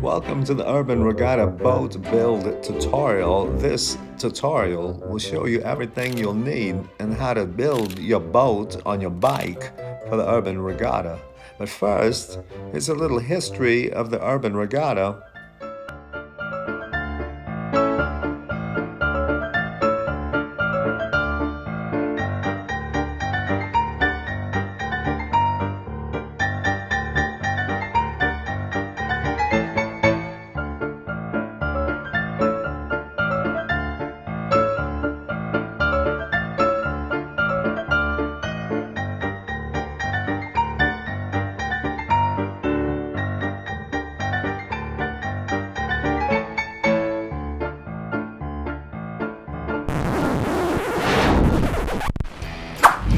Welcome to the Urban Regatta boat build tutorial. This tutorial will show you everything you'll need and how to build your boat on your bike for the Urban Regatta. But first, here's a little history of the Urban Regatta.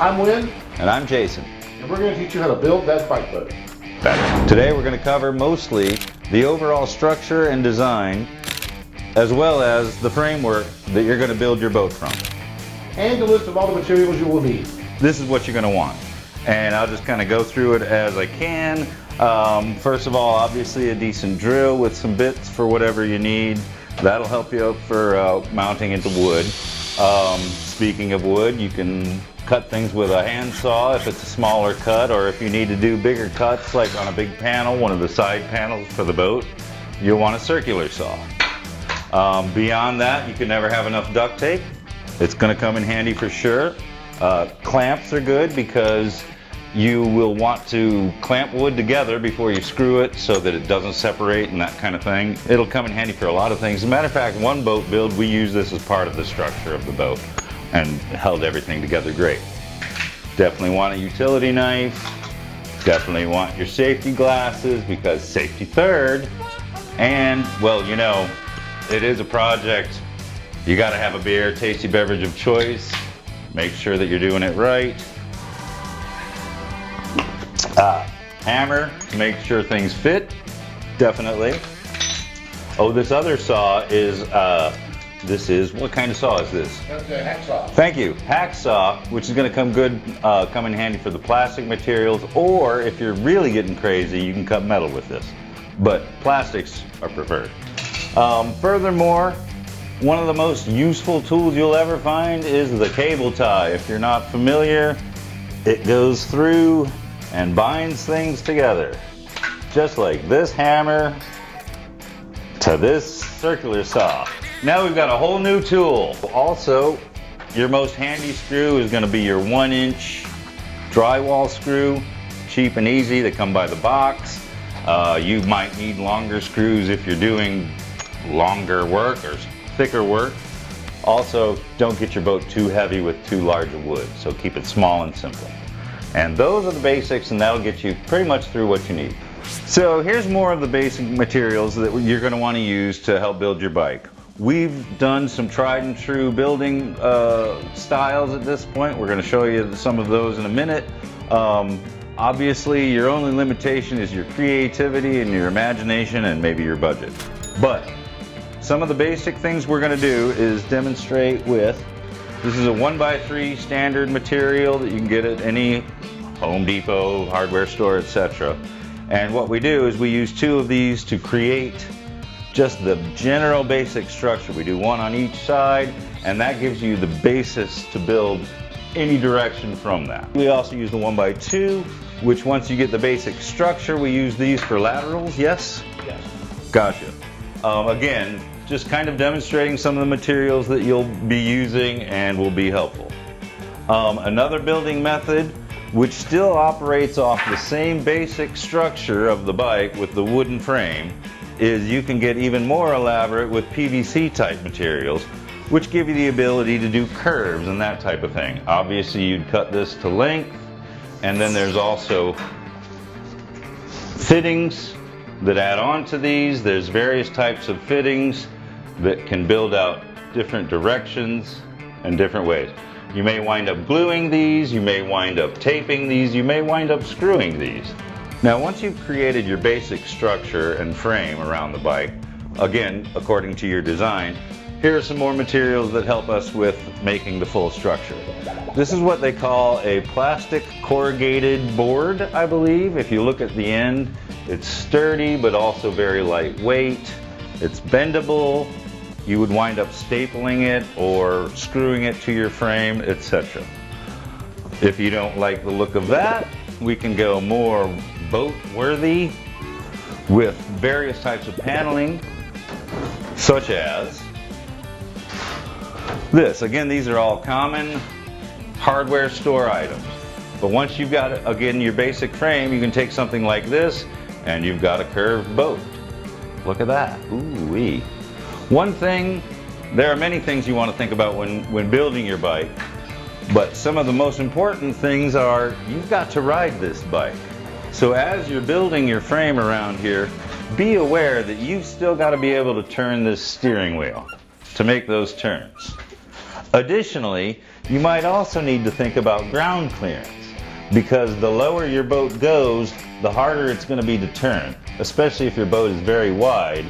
I'm Win. And I'm Jason. And we're going to teach you how to build that bike boat. Better. Today we're going to cover mostly the overall structure and design, as well as the framework that you're going to build your boat from. And a list of all the materials you will need. This is what you're going to want. And I'll just kind of go through it as I can. First of all, obviously a decent drill with some bits for whatever you need. That'll help you out for mounting into wood. Speaking of wood, you can cut things with a handsaw if it's a smaller cut, or if you need to do bigger cuts like on a big panel, one of the side panels for the boat, you'll want a circular saw. Beyond that, you can never have enough duct tape. It's going to come in handy for sure. Clamps are good because you will want to clamp wood together before you screw it so that it doesn't separate and that kind of thing. It'll come in handy for a lot of things. As a matter of fact, one boat build, we use this as part of the structure of the boat and held everything together great. Definitely want a utility knife. Definitely want your safety glasses because safety third. And, well, you know, it is a project. You gotta have a beer, tasty beverage of choice. Make sure that you're doing it right. Hammer to make sure things fit, definitely. Oh, this other saw is, what kind of saw is this? That's a hacksaw. Thank you, hacksaw, which is going to come in handy for the plastic materials, or if you're really getting crazy, you can cut metal with this. But plastics are preferred. Furthermore, one of the most useful tools you'll ever find is the cable tie. If you're not familiar, it goes through and binds things together, just like this hammer to this circular saw. Now we've got a whole new tool. Also, your most handy screw is going to be your 1-inch drywall screw, cheap and easy. They come by the box. You might need longer screws if you're doing longer work or thicker work. Also, don't get your boat too heavy with too large a wood, so keep it small and simple. And those are the basics, and that'll get you pretty much through what you need. So here's more of the basic materials that you're going to want to use to help build your bike. We've done some tried and true building styles at this point. We're going to show you some of those in a minute. Obviously, your only limitation is your creativity and your imagination and maybe your budget. But some of the basic things we're going to do is demonstrate with, this is a 1x3 standard material that you can get at any Home Depot, hardware store, etc. And what we do is we use 2 of these to create just the general basic structure. We do 1 on each side, and that gives you the basis to build any direction from that. We also use the 1x2, which once you get the basic structure, we use these for laterals, yes? Yes. Gotcha. Again, just kind of demonstrating some of the materials that you'll be using and will be helpful. Another building method, which still operates off the same basic structure of the bike with the wooden frame, is you can get even more elaborate with PVC type materials, which give you the ability to do curves and that type of thing. Obviously, you'd cut this to length, and then there's also fittings that add on to these. There's various types of fittings that can build out different directions and different ways. You may wind up gluing these, you may wind up taping these, you may wind up screwing these. Now once you've created your basic structure and frame around the bike, again according to your design, here are some more materials that help us with making the full structure. This is what they call a plastic corrugated board, I believe. If you look at the end, it's sturdy but also very lightweight. It's bendable. You would wind up stapling it or screwing it to your frame, etc. If you don't like the look of that, we can go more boat worthy with various types of paneling, such as this. Again, these are all common hardware store items. But once you've got, again, your basic frame, you can take something like this and you've got a curved boat. Look at that. Ooh-wee. One thing, there are many things you want to think about when building your bike, but some of the most important things are you've got to ride this bike. So as you're building your frame around here, be aware that you've still got to be able to turn this steering wheel to make those turns. Additionally, you might also need to think about ground clearance, because the lower your boat goes, the harder it's going to be to turn, especially if your boat is very wide.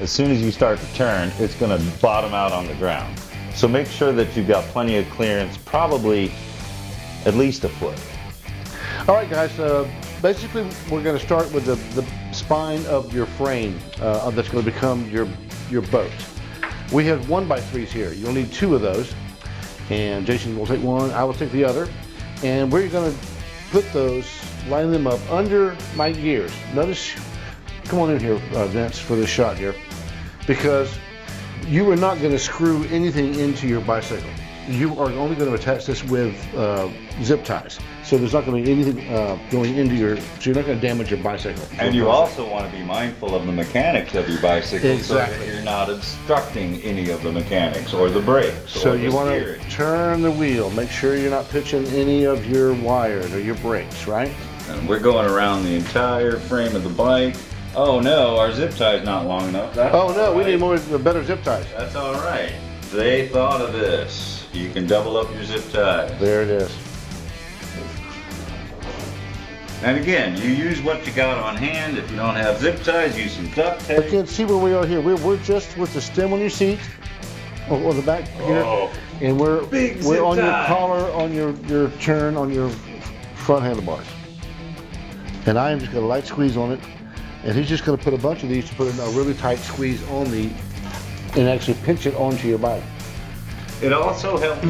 As soon as you start to turn, it's going to bottom out on the ground. So make sure that you've got plenty of clearance, probably at least a foot. All right, guys, basically we're going to start with the spine of your frame that's going to become your boat. We have 1x3s here. You'll need 2 of those, and Jason will take one, I will take the other, and we're going to put those, line them up under my gears. Notice, come on in here, Vince, for this shot here, because you are not going to screw anything into your bicycle. You are only going to attach this with zip ties. So there's not going to be anything going into so you're not going to damage your bicycle. And you also want to be mindful of the mechanics of your bicycle. Exactly. So that you're not obstructing any of the mechanics or the brakes. So or you want to turn the wheel, make sure you're not pitching any of your wires or your brakes, right? And we're going around the entire frame of the bike. Oh no, our zip tie's not long enough. That's Oh no, we right. need more, better zip ties. That's all right. They thought of this. You can double up your zip ties. There it is. And again, you use what you got on hand. If you don't have zip ties, use some duct tape. Again, see where we are here. We're just with the stem on your seat, or the back here, and we're zip on your tie. collar, on your turn, on your front handlebars. And I am just going to light squeeze on it, and he's just going to put a bunch of these to put a really tight squeeze on and actually pinch it onto your bike. It also helps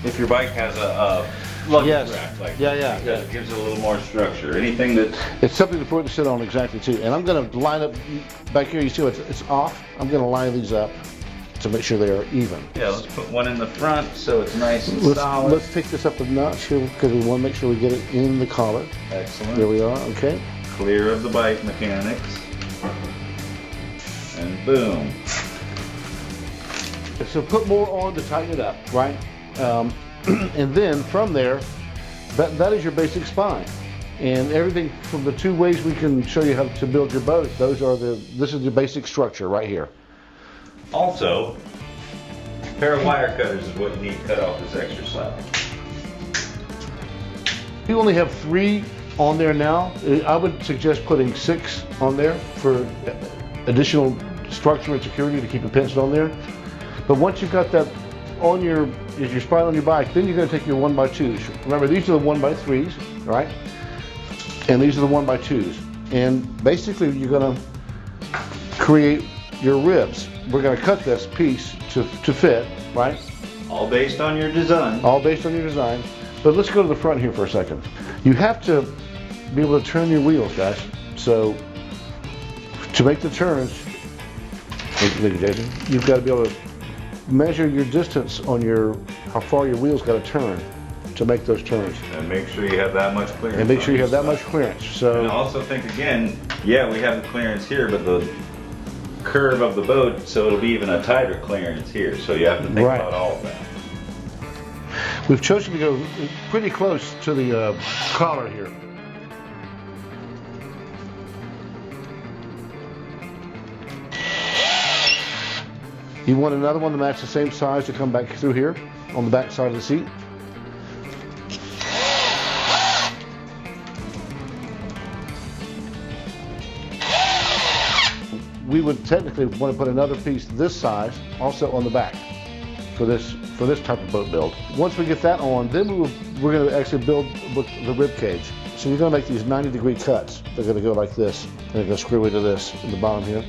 if your bike has a luggage rack like Yeah. because it gives it a little more structure. Anything that It's something for it to sit on exactly too. And I'm going to line up back here. You see it's off. I'm going to line these up to make sure they are even. let's put one in the front so it's nice and Let's solid. take this up a notch here because we want to make sure we get it in the collar. Excellent. There we are. Okay. Clear of the bike mechanics. And boom. So put more on to tighten it up, right? And then from there, that is your basic spine. And everything from the 2 ways we can show you how to build your boat, this is the basic structure right here. Also, a pair of wire cutters is what you need to cut off this extra slack. You only have 3 on there now. I would suggest putting 6 on there for additional structure and security to keep it pinched on there. But once you've got that on your spine on your bike, then you're going to take your 1x2s. Remember, these are the 1x3s, right? And these are the 1x2s. And basically, you're going to create your ribs. We're going to cut this piece to fit, right? All based on your design. All based on your design. But let's go to the front here for a second. You have to be able to turn your wheels, guys. So to make the turns, look at Jason, you've got to be able to measure your distance on how far your wheels got to turn to make those turns. And make sure you have that much clearance. And make sure on you have your that much side. clearance. And So also think again, yeah, we have the clearance here, but the curve of the boat, so it'll be even a tighter clearance here. So you have to think Right. about all of that. we've chosen to go pretty close to the collar here. You want another one to match the same size to come back through here on the back side of the seat. we would technically want to put another piece this size also on the back for this type of boat build. Once we get that on, then we're going to actually build the rib cage. So you're going to make these 90-degree cuts. They're going to go like this, and they're going to screw into this in the bottom here.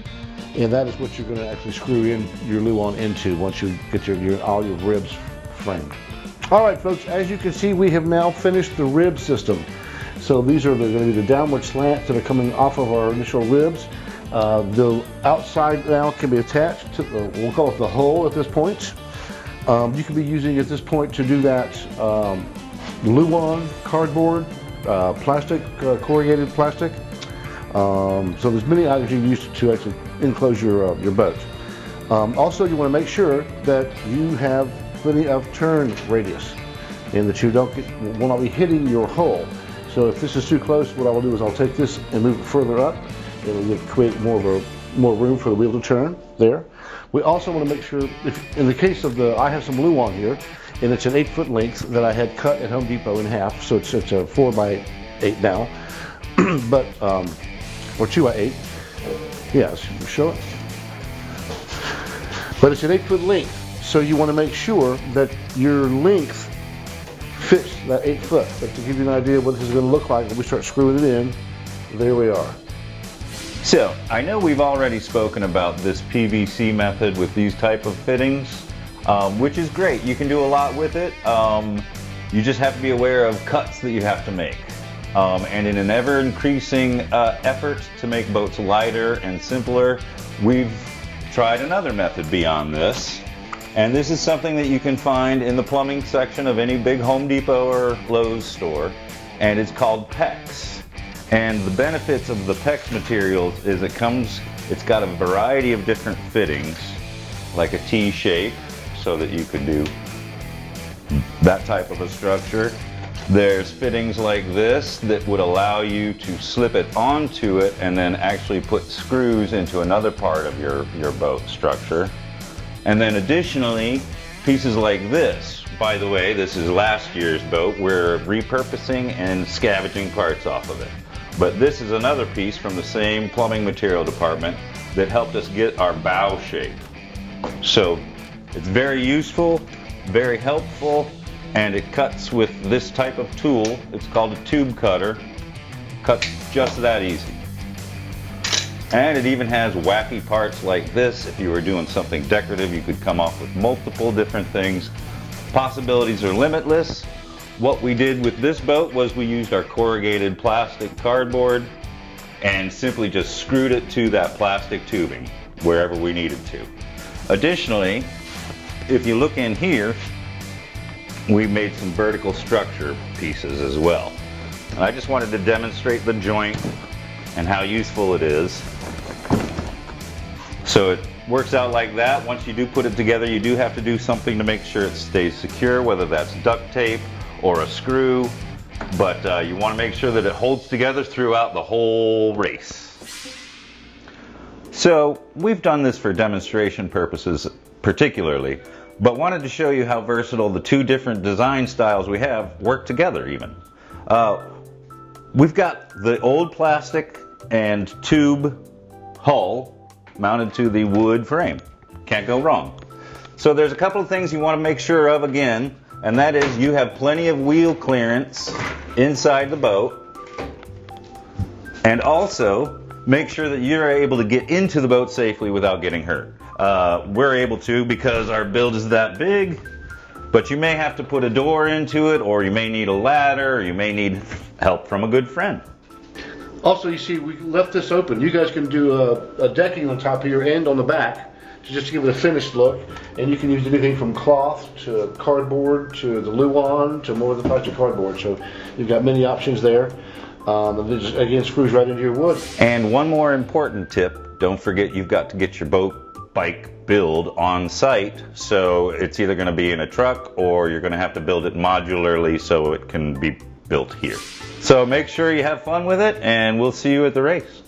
And that is what you're going to actually screw in your luau into once you get all your ribs framed. All right, folks, as you can see, we have now finished the rib system. So these are going to be the downward slants that are coming off of our initial ribs. The outside now can be attached to we'll call it the hull at this point. You can be using at this point to do that luau, cardboard, plastic, corrugated plastic. So there's many items you can use to actually enclose your boat. Also, you want to make sure that you have plenty of turn radius and that you will not be hitting your hull. So if this is too close, what I will do is I'll take this and move it further up. It'll create more room for the wheel to turn there. We also want to make sure, if in the case of I have some luau here, and it's an 8-foot length that I had cut at Home Depot in half, so it's a 4x8 now, but or 2x8. Yes, show it. But it's an 8-foot length, so you want to make sure that your length fits that 8 foot. But to give you an idea of what this is going to look like when we start screwing it in, there we are. So, I know we've already spoken about this PVC method with these type of fittings, which is great. You can do a lot with it. You just have to be aware of cuts that you have to make. And in an ever-increasing effort to make boats lighter and simpler, we've tried another method beyond this. And this is something that you can find in the plumbing section of any big Home Depot or Lowe's store. And it's called PEX. And the benefits of the PEX materials is it's got a variety of different fittings, like a T shape, so that you could do that type of a structure. There's fittings like this that would allow you to slip it onto it and then actually put screws into another part of your boat structure. And then additionally, pieces like this. By the way, this is last year's boat. We're repurposing and scavenging parts off of it. But this is another piece from the same plumbing material department that helped us get our bow shape. So it's very useful, very helpful, and it cuts with this type of tool. It's called a tube cutter. Cuts just that easy. And it even has wacky parts like this. If you were doing something decorative, you could come up with multiple different things. Possibilities are limitless. What we did with this boat was we used our corrugated plastic cardboard and simply just screwed it to that plastic tubing wherever we needed to. Additionally, if you look in here, we made some vertical structure pieces as well. And I just wanted to demonstrate the joint and how useful it is. So it works out like that. Once you do put it together, you do have to do something to make sure it stays secure, whether that's duct tape or a screw, but you want to make sure that it holds together throughout the whole race. So we've done this for demonstration purposes particularly, but wanted to show you how versatile the two different design styles we have work together even. We've got the old plastic and tube hull mounted to the wood frame. Can't go wrong. So there's a couple of things you want to make sure of again, and that is you have plenty of wheel clearance inside the boat, and also make sure that you're able to get into the boat safely without getting hurt. We're able to because our build is that big, but you may have to put a door into it, or you may need a ladder, or you may need help from a good friend. Also, you see, we left this open. You guys can do a decking on top here and on the back to just give it a finished look. And you can use anything from cloth to cardboard to the luau to more of the plastic cardboard. So you've got many options there. And it just, again, screws right into your wood. And one more important tip, don't forget you've got to get your boat bike build on site. So it's either going to be in a truck or you're going to have to build it modularly so it can be built here. So make sure you have fun with it, and we'll see you at the race.